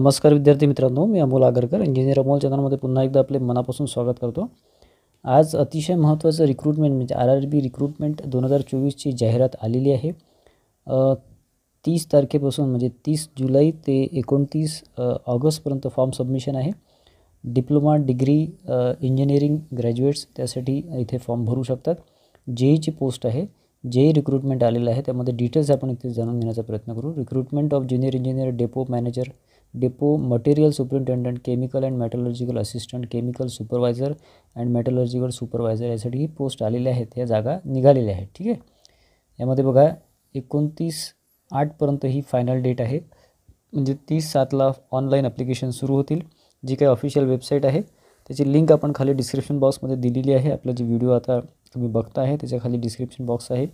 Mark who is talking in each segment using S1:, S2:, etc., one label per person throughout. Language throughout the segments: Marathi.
S1: नमस्कार विद्यार्थी मित्रांनो, मी अमोल आगरकर इंजिनियर अमोल चॅनलमध्ये पुन्हा एकदा आपले मनापासून स्वागत करतो। आज अतिशय महत्त्वाचं रिक्रूटमेंट म्हणजे RRB रिक्रूटमेंट 2024ची जाहिरात आलेली आहे। 30 तारखेपासून म्हणजे 30 जुलै ते 29 ऑगस्टपर्यंत फॉर्म सबमिशन आहे। डिप्लोमा डिग्री इंजिनिअरिंग ग्रॅज्युएट्स त्यासाठी इथे फॉर्म भरू शकतात। जेईची पोस्ट आहे, जेई रिक्रूटमेंट आलेलं आहे, त्यामध्ये डिटेल्स आपण इथे जाणून घेण्याचा प्रयत्न करू। Recruitment of junior engineer, depot manager, depot material superintendent, chemical and metallurgical assistant, chemical supervisor and metallurgical supervisor यासाठी ही पोस्ट आलेल्या आहेत, या जागा निघालेल्या आहेत। ठीक आहे, यामध्ये बघा 29/8पर्यंत ही फायनल डेट आहे, म्हणजे 30/7ला ऑनलाईन ॲप्लिकेशन सुरू होतील। जी काही ऑफिशियल वेबसाईट आहे त्याची लिंक आपण खाली डिस्क्रिप्शन बॉक्समध्ये दिलेली आहे। आपला जे व्हिडिओ आता तुम्ही बघता आहे त्याच्या खाली डिस्क्रिप्शन बॉक्स आहे,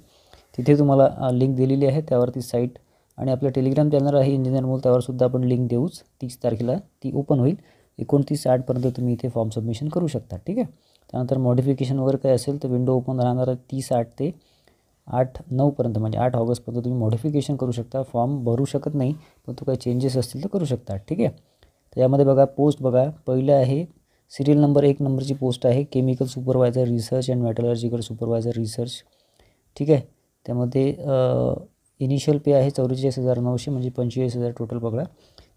S1: तिथे तुम्हाला लिंक दिलेली आहे, त्यावरती साईट आणि आपलं टेलिग्राम चॅनल आहे इंजिनियर अमोल, त्यावरसुद्धा आपण लिंक देऊच। 30 तारखेला ती ओपन होईल। 29/8पर्यंत तुम्ही इथे फॉर्म सबमिशन करू शकता। ठीक आहे, त्यानंतर मॉडिफिकेशन वगैरे काय असेल तर विंडो ओपन राहणार आहे 30/8 ते 8/9पर्यंत, म्हणजे 8 ऑगस्टपर्यंत तुम्ही मॉडिफिकेशन करू शकता। फॉर्म भरू शकत नाही, पण तो काही चेंजेस असतील तर करू शकता। ठीक आहे, तर यामध्ये बघा पोस्ट बघा, पहिलं आहे सिरियल नंबर 1 नंबरची पोस्ट आहे chemical supervisor research and metallurgical supervisor research. ठीक आहे, त्यामध्ये इनिशियल पे आहे 44,900 म्हणजे 25,000 टोटल पकडा।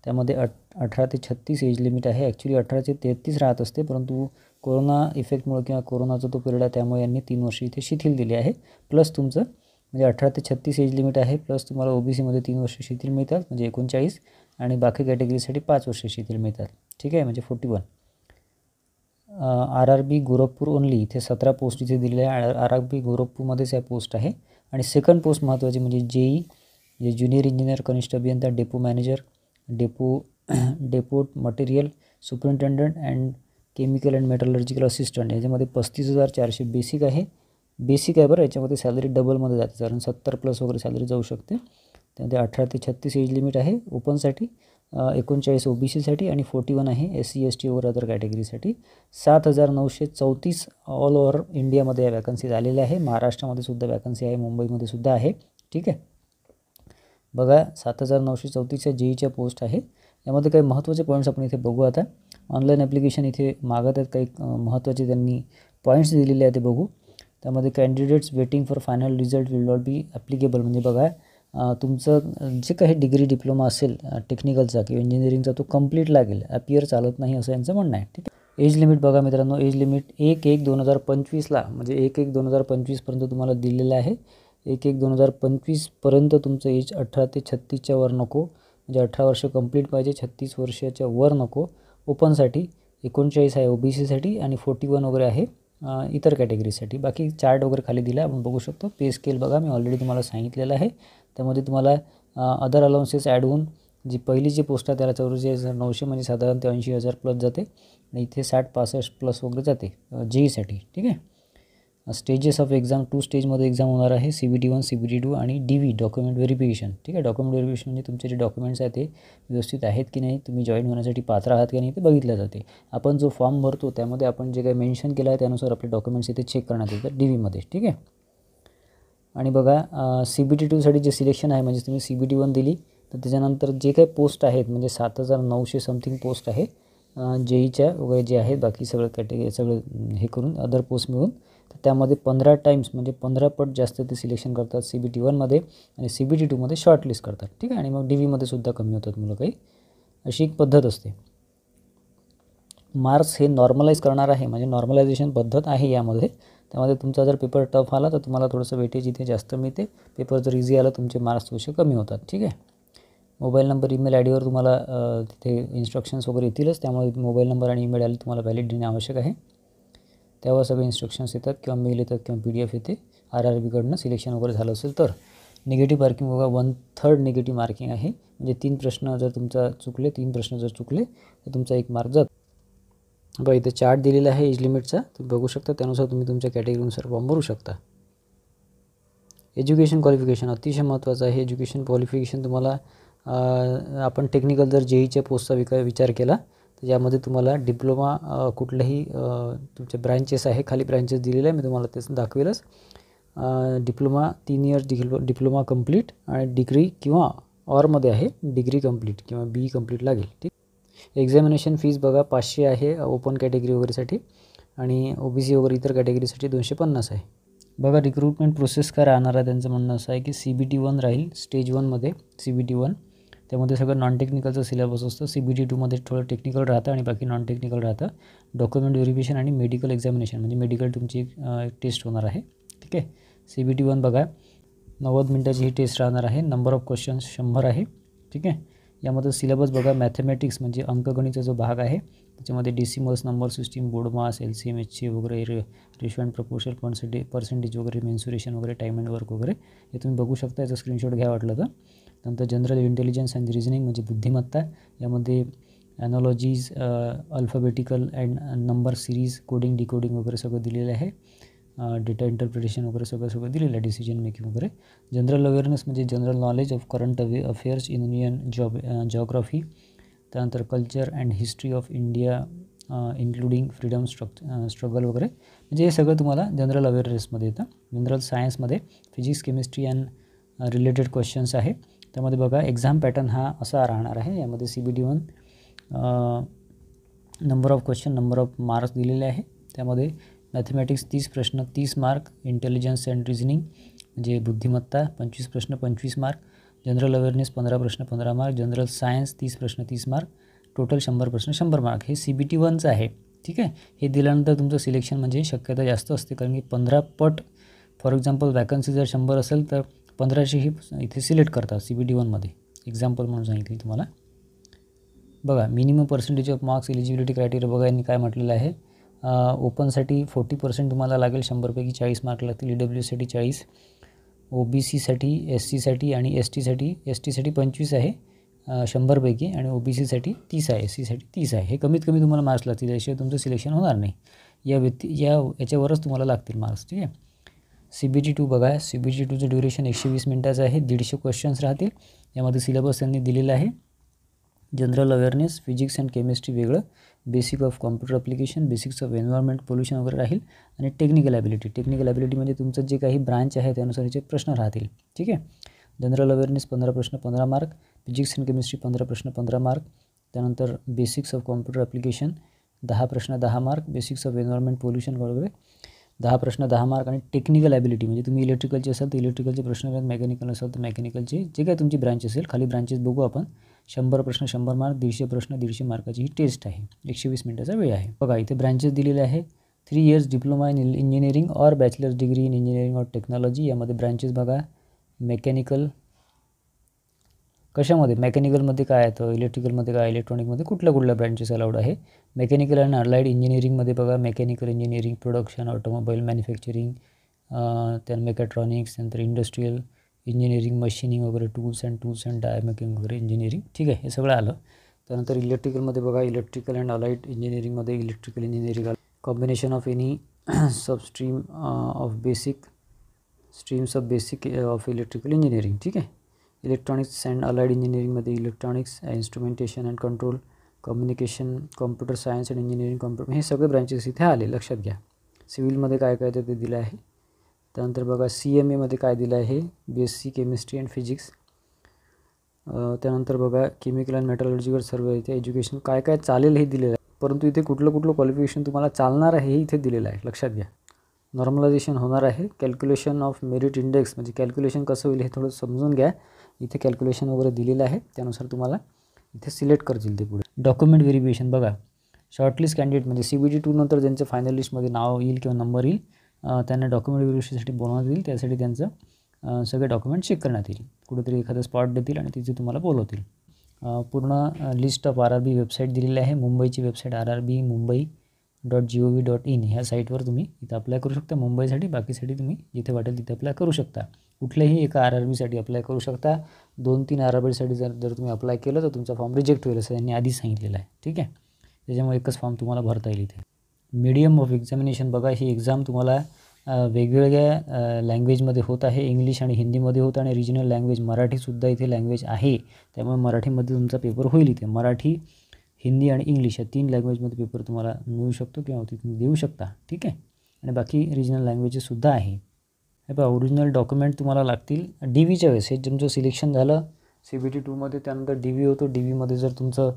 S1: त्यामध्ये 18 ते 36 एज लिमिट आहे। ॲक्च्युली 18 ते 33 राहत असते, परंतु कोरोना इफेक्टमुळे किंवा कोरोनाचा तो पिरियड आहे त्यामुळे यांनी 3 वर्ष इथे शिथिल दिले आहे। प्लस तुमचं म्हणजे 18 ते 36 एज लिमिट आहे, प्लस तुम्हाला OBCमध्ये 3 वर्ष शिथिल मिळतात म्हणजे 39, आणि बाकी कॅटेगरीसाठी 5 वर्ष शिथिल मिळतात। ठीक आहे, म्हणजे 41। RRB गोरखपूर ओनली इथे 17 पोस्ट इथे दिलेल्या आहे। RRB गोरखपूरमध्येच या पोस्ट आहे। आणि सेकंड पोस्ट महत्त्वाची म्हणजे जेई, जे ज्युनियर इंजिनियर कनिष्ठ अभियंता, depot manager, depot material superintendent and chemical and metallurgical assistant, याच्यामध्ये 35,400 बेसिक आहे। बेसिक आहे बरं, याच्यामध्ये सॅलरी डबलमध्ये जाते, कारण 70+ वगैरे सॅलरी जाऊ शकते। त्यामध्ये 18 ते 36 एज लिमिट आहे ओपनसाठी, 39 OBCसाठी आणि 41 आहे SC ST वगैरे अदर कॅटेगरीसाठी। 7,934 ऑल ओव्हर इंडियामध्ये या वॅकन्सीज आलेल्या आहे। महाराष्ट्रामध्ये सुद्धा वॅकन्सी आहे, मुंबईमध्ये सुद्धा आहे। ठीक आहे, बघा 7,934च्या जेईच्या पोस्ट आहे। यामध्ये काही महत्त्वाचे पॉईंट्स आपण इथे बघू। आता ऑनलाईन ॲप्लिकेशन इथे मागत आहेत, काही महत्त्वाचे त्यांनी पॉईंट्स दिलेले आहेत ते बघू। त्यामध्ये candidates waiting for final result will not be applicable, म्हणजे बघा तुमचं जे काही डिग्री डिप्लोमा असेल टेक्निकलचा किंवा इंजिनिअरिंगचा तो कंप्लीट लागेल, ॲपियर चालत नाही असं यांचं म्हणणं आहे। ठीक आहे, एज लिमिट बघा मित्रांनो, एज लिमिट 1/1/2025ला म्हणजे 1/1/2025पर्यंत तुम्हाला दिलेलं आहे। 1/1/2025पर्यंत तुमचं एज 18 ते 36च्या वर नको, म्हणजे 18 वर्ष कंप्लीट पाहिजे, 36 वर्षाच्या वर नको। ओपनसाठी 39 आहे OBCसाठी आणि 41 वगैरे आहे इतर कॅटेगरीसाठी। बाकी चार्ट वगैरे खाली दिला आपण बघू शकतो। पे स्केल बघा, मी ऑलरेडी तुम्हाला सांगितलेलं आहे। त्यामध्ये तुम्हाला अदर अलाउन्सेस ॲड होऊन जी पहिली जी पोस्ट आहे त्याला 44,900 म्हणजे साधारणतः 80,000 प्लस जाते, आणि इथे 60-65+ वगैरे जाते जेईसाठी। ठीक आहे, स्टेजेस ऑफ एक्झाम 2 स्टेजमध्ये एक्झाम होणार आहे, CBT 1 CBT 2 आणि DV डॉक्युमेंट व्हेरिफिकेशन। ठीक आहे, डॉक्युमेंट व्हेरिफिकेशन म्हणजे तुमचे जे डॉक्युमेंट्स आहेत ते व्यवस्थित आहेत की नाही, तुम्ही जॉईन होण्यासाठी पात्र आहात की नाही ते बघितलं जाते। आपण जो फॉर्म भरतो त्यामध्ये आपण जे काही मेन्शन केलं आहे त्यानुसार आपले डॉक्युमेंट्स इथे चेक करण्यात येतात DVमध्ये। ठीक आहे, आणि बघा CBT 2साठी जे सिलेक्शन आहे म्हणजे तुम्ही CBT 1 दिली तर त्याच्यानंतर जे काही पोस्ट आहेत म्हणजे 7,900 समथिंग पोस्ट आहे जेईच्या वगैरे जे आहेत, बाकी सगळं कॅटेगरी सगळं हे करून अदर पोस्ट मिळून, तर त्यामध्ये 15 टाईम्स म्हणजे 15 पट जास्त ते सिलेक्शन करतात CBT 1मध्ये, आणि CBT 2मध्ये शॉर्टलिस्ट करतात। ठीक आहे, आणि मग DVमध्ये सुद्धा कमी होतात मुलं काही, अशी एक पद्धत असते। मार्क्स हे नॉर्मलाइज करणार आहे, म्हणजे नॉर्मलायझेशन पद्धत आहे यामध्ये। त्यामध्ये तुमचा जर पेपर टफ आला तर तुम्हाला थोडंसं वेटेज इथे जास्त मिळते, पेपर जर इझी आला तुमचे मार्क्स थोडेसे कमी होतात। ठीक आहे, मोबाईल नंबर ईमेल IDवर तुम्हाला तिथे इन्स्ट्रक्शन्स वगैरे येतीलच, त्यामुळे मोबाईल नंबर आणि ईमेल ID तुम्हाला व्हॅलिड देणे आवश्यक आहे। त्यावर सगळे इन्स्ट्रक्शन्स येतात किंवा मेल येतात किंवा PDF येते RRBकडनं सिलेक्शन वगैरे झालं असेल तर। निगेटिव्ह मार्किंग बघा 1/3 निगेटिव्ह मार्किंग आहे, म्हणजे 3 प्रश्न जर तुमचा चुकले, 3 प्रश्न जर चुकले तर तुमचा 1 मार्क जातो। बघा इथे चार्ट दिलेला आहे एज लिमिटचा, तुम्ही बघू शकता, त्यानुसार तुम्ही तुमच्या कॅटेगरीनुसार फॉर्म भरू शकता। एज्युकेशन क्वालिफिकेशन अतिशय महत्त्वाचं आहे। एज्युकेशन क्वालिफिकेशन तुम्हाला आपण टेक्निकल जर जेईच्या पोस्टचा विचार केला तर यामध्ये तुम्हाला डिप्लोमा कुठल्याही तुमचे ब्रँचेस आहे, खाली ब्रँचेस दिलेले आहे, मी तुम्हाला तेच दाखवेलच। डिप्लोमा 3 इयर्स डिप्लोमा कंप्लीट आणि डिग्री किंवा ऑरमध्ये आहे डिग्री कंप्लीट किंवा BE कंप्लीट लागेल। ठीक, एक्झामिनेशन फीज बघा 500 आहे ओपन कॅटेगरी वगैरेसाठी आणि OBC वगैरे इतर कॅटेगरीसाठी 250 आहे. बघा रिक्रुटमेंट प्रोसेस काय राहणार आहे त्यांचं म्हणणं असं आहे की CBT 1 राहील स्टेज 1मध्ये CBT 1 त्यामध्ये सगळं नॉन टेक्निकलचं सिलेबस असतं. CBT 2मध्ये थोडं टेक्निकल राहतं आणि बाकी नॉन टेक्निकल राहतं. डॉक्युमेंट व्हेरिफिकेशन आणि मेडिकल एक्झामिनेशन म्हणजे मेडिकल तुमची एक टेस्ट होणार आहे. ठीक आहे. CBT 1 बघा 90 मिनिटाची ही टेस्ट राहणार आहे. नंबर ऑफ क्वेश्चन्स 100 आहे. ठीक आहे. यामध्ये सिलेबस बघा मॅथमॅटिक्स म्हणजे अंकगणितचा जो भाग आहे त्याच्यामध्ये डेसिमल्स नंबर सिस्टीम बोर्ड मास LCM HCF वगैरे रेशो अँड प्रपोर्शनल पर्सेंटेज वगैरे मेन्सुरेशन वगैरे टाईम अँड वर्क वगैरे हे तुम्ही बघू शकता. याचा स्क्रीनशॉट घ्या वाटलं तर. नंतर जनरल इंटेलिजन्स अँड रिझनिंग म्हणजे बुद्धिमत्ता यामध्ये analogies alphabetical and number series coding decoding वगैरे सगळं दिलेलं आहे. डेटा इंटरप्रिटेशन वगैरे सगळं दिलेलं आहे. डिसिजन मेकिंग वगैरे. जनरल अवेअरनेस म्हणजे general knowledge of current affairs in Indian geography. त्यानंतर culture and history of India including freedom struggle वगैरे म्हणजे हे सगळं तुम्हाला जनरल अवेअरनेसमध्ये येतं. जनरल सायन्समध्ये physics chemistry and related questions आहे. त्यामध्ये बघा एक्झाम पॅटर्न हा असा राहणार आहे. यामध्ये CBT 1 number of question number of marks दिलेले आहे. त्यामध्ये मॅथमॅटिक्स 30 प्रश्न 30 मार्क. इंटेलिजन्स अँड रिझनिंग म्हणजे बुद्धिमत्ता 25 प्रश्न 25 मार्क. जनरल अवेअरनेस 15 प्रश्न 15 मार्क. जनरल सायन्स 30 प्रश्न 30 मार्क. टोटल 100 प्रश्न 100 मार्क. हे CBT 1चं आहे. ठीक आहे. हे दिल्यानंतर तुमचं सिलेक्शन म्हणजे शक्यता जास्त असते कारण की 15 पट फॉर एक्झाम्पल वॅकन्सी जर 100 असेल तर 1500 ही इथे सिलेक्ट करतात CBT 1मध्ये. एक्झाम्पल म्हणून सांगितली तुम्हाला. बघा minimum percentage of marks eligibility criteria बघा यांनी काय म्हटलेलं आहे. ओपनसाठी 40% तुम्हाला लागेल 100पैकी 40 मार्क लागतील. EWसाठी 40 OBCसाठी SCसाठी आणि STसाठी 25 आहे 100पैकी आणि OBCसाठी 30 आहे SCसाठी 30 आहे. हे कमीत कमी तुम्हाला मार्क्स लागतील याशिवाय तुमचं सिलेक्शन होणार नाही. याच्यावरच तुम्हाला लागतील मार्क्स. ठीक आहे. CBT 2 बघा CBT 2चं ड्युरेशन 120 मिनिटाचं आहे. 150 क्वेश्चन्स राहतील. यामध्ये सिलेबस त्यांनी दिलेला आहे. General awareness physics and chemistry वेगळं. Basic of computer application basics of environment pollution वगैरे राहील आणि टेक्निकल ॲबिलिटी म्हणजे तुमचं जे काही ब्रांच आहे त्यानुसार याचे प्रश्न राहतील. ठीक आहे. जनरल अवेअरनेस 15 प्रश्न 15 मार्क. फिजिक्स अँड केमिस्ट्री 15 प्रश्न 15 मार्क. त्यानंतर बेसिक्स ऑफ कॉम्प्युटर ॲप्लिकेशन 10 प्रश्न 10 mark. Basics of environment pollution वगैरे 10 प्रश्न 10 मार्क आणि टेक्निकल ॲबिलिटी म्हणजे तुम्ही इलेक्ट्रिकलचे असाल तर इलेक्ट्रिकलचे प्रश्न आहेत. मेकॅनिकल असाल तर मेकॅनिकलचे जे काही तुमची ब्रांच असेल खाली ब्रांचेस बघू आपण. 100 प्रश्न 100 मार्क. 150 प्रश्न 150 मार्काची ही टेस्ट आहे. 120 मिनिटाचा वेळ आहे. बघा इथे ब्रांचेस दिलेले आहे. 3 years diploma in engineering or bachelors degree in engineering or technology. यामध्ये ब्रांचेस बघा मेकॅनिकल कशामध्ये मेकॅनिकलमध्ये काय येतं इलेक्ट्रिकलमध्ये काय इलेक्ट्रॉनिकमध्ये कुठल्या ब्रांचेस अलाउड आहे. मेकॅनिकल अँड अलाइड इंजिनिअरिंगमध्ये बघा mechanical engineering production automobile manufacturing त्यानंतर मेकॅट्रॉनिक्स नंतर इंडस्ट्रियल इंजिनिअरिंग मशिनिंग वगैरे टूल्स अँड डाय मेकिंग वगैरे इंजिनिअरिंग. ठीक आहे. हे सगळं आलं. त्यानंतर इलेक्ट्रिकलमध्ये बघा इलेक्ट्रिकल अँड अलाइड इंजिनिअरिंगमध्ये electrical engineering combination of any सबस्ट्रीम of basic streams of basic of electrical engineering. ठीक आहे. इलेक्ट्रॉनिक्स अँड अलाइड इंजिनिअरिंगमध्ये electronics instrumentation and control communication computer science and engineering computer हे सगळे ब्रांचेस इथे आले. लक्षात घ्या. सिव्हिलमध्ये काय काय ते दिलं आहे. त्यानंतर बघा CMAमध्ये काय दिलं आहे BSc केमिस्ट्री अँड फिजिक्स. त्यानंतर बघा केमिकल अँड मेटॉलॉजिकल सर्वे इथे एज्युकेशन काय काय चालेल हे दिलेलं आहे. परंतु इथे कुठलं क्वालिफिकेशन तुम्हाला चालणार आहे हे इथे दिलेलं आहे. लक्षात घ्या. नॉर्मलायझेशन होणार आहे. कॅल्क्युलेशन ऑफ मेरिट इंडेक्स म्हणजे कॅल्क्युलेशन कसं होईल हे थोडं समजून घ्या. इथे कॅल्क्युलेशन वगैरे दिलेलं आहे. त्यानुसार तुम्हाला इथे सिलेक्ट करतील ते पुढे. डॉक्युमेंट व्हेरिफिकेशन बघा शॉर्टलिस्ट कॅन्डिडेट म्हणजे CBT 2 नंतर ज्यांचं फायनल लिस्टमध्ये नाव येईल किंवा नंबर येईल त्यांना डॉक्युमेंट व्हेरिफिकेशनसाठी बोलवण्यात येईल. त्यासाठी त्यांचं सगळे डॉक्युमेंट चेक करण्यात येईल. कुठेतरी एखादं स्पॉट देतील आणि तिथे तुम्हाला बोलवतील. पूर्ण लिस्ट ऑफ RRB वेबसाईट दिलेली आहे. मुंबईची वेबसाईट RRB.mumbai.gov.in ह्या साईटवर तुम्ही इथं अप्लाय करू शकता. मुंबईसाठी बाकीसाठी तुम्ही जिथे वाटेल तिथे अप्लाय करू शकता. कुठल्याही एका RRBसाठी अप्लाय करू शकता. 2-3 RRBसाठी जर तुम्ही अप्लाय केलं तर तुमचा फॉर्म रिजेक्ट होईल असं त्यांनी आधीच सांगितलेलं आहे. ठीक आहे. त्याच्यामुळे एकच फॉर्म तुम्हाला भरता येईल इथे. मीडियम ऑफ एक्झामिनेशन बघा ही एक्झाम तुम्हाला वेगवेगळ्या लँग्वेजमध्ये होत आहे. इंग्लिश आणि हिंदीमध्ये होतं आणि रिजनल लँग्वेज मराठीसुद्धा इथे लँग्वेज आहे. त्यामुळे मराठीमध्ये तुमचा पेपर होईल इथे. मराठी हिंदी आणि इंग्लिश या 3 लँग्वेजमध्ये पेपर तुम्हाला मिळू शकतो किंवा तुम्ही देऊ शकता. ठीक आहे. आणि बाकी रिजनल लँग्वेजेससुद्धा आहे. हे पहा ओरिजिनल डॉक्युमेंट तुम्हाला लागतील. DVच्या वेळेस हे तुमचं सिलेक्शन झालं CBT 2मध्ये त्यानंतर DV होतो. DVमध्ये जर तुमचं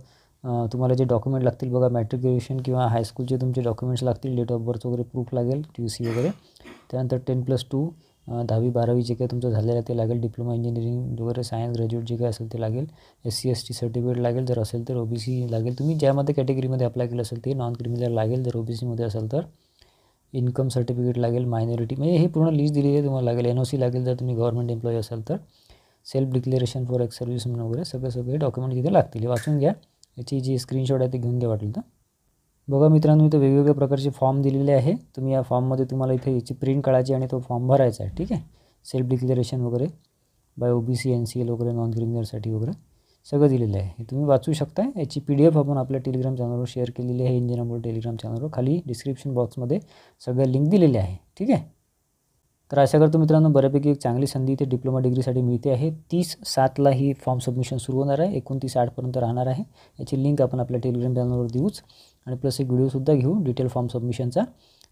S1: तुम्हाला जे डॉक्युमेंट लागतील बघा, मॅट्रिक्युलेशन किंवा हायस्कूलचे तुमचे डॉक्युमेंट्स लागतील, डेट ऑफ बर्थ वगैरे प्रूफ लागेल, TC वगैरे. त्यानंतर 10+2 10वी 12वी जे काही तुमचं झालेलं आहे ते लागेल, डिप्लोमा इंजिनिअरिंग वगैरे सायन्स ग्रॅज्युएट जे काही असेल ते लागेल, SC ST सर्टिफिकेट लागेल जर असेल तर, OBC लागेल, तुम्ही ज्यामध्ये कॅटेगरीमध्ये अप्लाय केलं असेल ते, नॉन क्रिमिनल लागेल जर OBCमध्ये असेल तर, इन्कम सर्टिफिकेट लागेल, मायनॉरिटी म्हणजे हे पूर्ण लिस्ट दिलेली आहे तुम्हाला लागेल, NOC लागेल जर तुम्ही गव्हर्नमेंट एम्प्लॉई असाल तर, self declaration for x serviceman वगैरे सगळे डॉक्युमेंट तिथे लागतील. हे वाचून घ्या, याची जी स्क्रीनशॉट आहे ते घेऊन घ्या वाटलं तर. बघा मित्रांनो, इथं वेगवेगळ्या प्रकारचे फॉर्म दिलेले आहे. तुम्ही या फॉर्ममध्ये तुम्हाला इथे याची प्रिंट काढायची आणि तो फॉर्म भरायचा आहे. ठीक आहे, सेल्फ डिक्लेरेशन वगैरे बाय OBC NCL वगैरे, नॉन क्रिमिनलसाठी वगैरे सगळं दिलेलं आहे. हे तुम्ही वाचू शकता. याची PDF आपण आपल्या टेलिग्राम चॅनलवर शेअर केलेली आहे, इंजिन अमोल टेलिग्राम चॅनलवर. खाली डिस्क्रिप्शन बॉक्समध्ये सगळ्या लिंक दिलेल्या आहे. ठीक आहे, तर अशा करतो मित्रांनो, बऱ्यापैकी एक चांगली संधी इथे डिप्लोमा डिग्रीसाठी मिळते आहे. 30/7 ही फॉर्म सबमिशन सुरू होणार आहे, 29/8 राहणार आहे. याची लिंक आपण आपल्या टेलिग्राम चॅनलवर देऊच आणि प्लस एक व्हिडिओसुद्धा घेऊ डिटेल फॉर्म सबमिशनचा.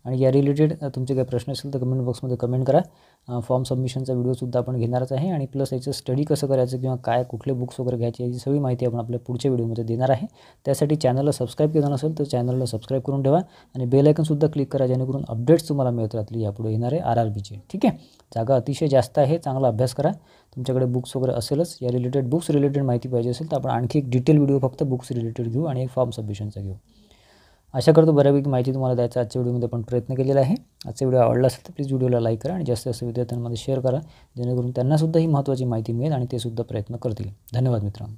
S1: आणि या रिलेटेड तुमचे काही प्रश्न असेल तर कमेंट बॉक्समध्ये कमेंट करा. फॉर्म सबमिशनचा व्हिडिओसुद्धा आपण घेणारच आहे आणि प्लस याचं स्टडी कसं करायचं किंवा काय कुठले बुक्स वगैरे घ्यायचे याची सगळी माहिती आपण आपल्या पुढच्या व्हिडिओमध्ये देणार आहे. त्यासाठी चॅनलला सबस्क्राईब केलं नसेल तर चॅनलला सबस्क्राईब करून ठेवा आणि बेल आयकॉनसुद्धा क्लिक करा, जेणेकरून अपडेट्स तुम्हाला मिळत राहतील यापुढे येणारे RRBचे. ठीक आहे, जागा अतिशय जास्त आहे, चांगला अभ्यास करा. तुमच्याकडे बुक्स वगैरे असेलच, या रिलेटेड बुक्स रिलेटेड माहिती पाहिजे असेल तर आपण आणखी एक डिटेल व्हिडिओ फक्त बुक्स रिलेटेड घेऊ आणि एक फॉर्म सबमिशनचा घेऊ. आशा करतो बऱ्यापैकी माहिती तुम्हाला द्यायचा आजच्या व्हिडिओमध्ये आपण प्रयत्न केलेला आहे. आजचा व्हिडिओ आवडला असेल तर प्लीज व्हिडिओला लाईक करा आणि जास्तीत जास्त विद्यार्थ्यांमध्ये शेअर करा, जेणेकरून त्यांनासुद्धा ही महत्त्वाची माहिती मिळेल आणि ते सुद्धा प्रयत्न करतील. धन्यवाद मित्रांनो.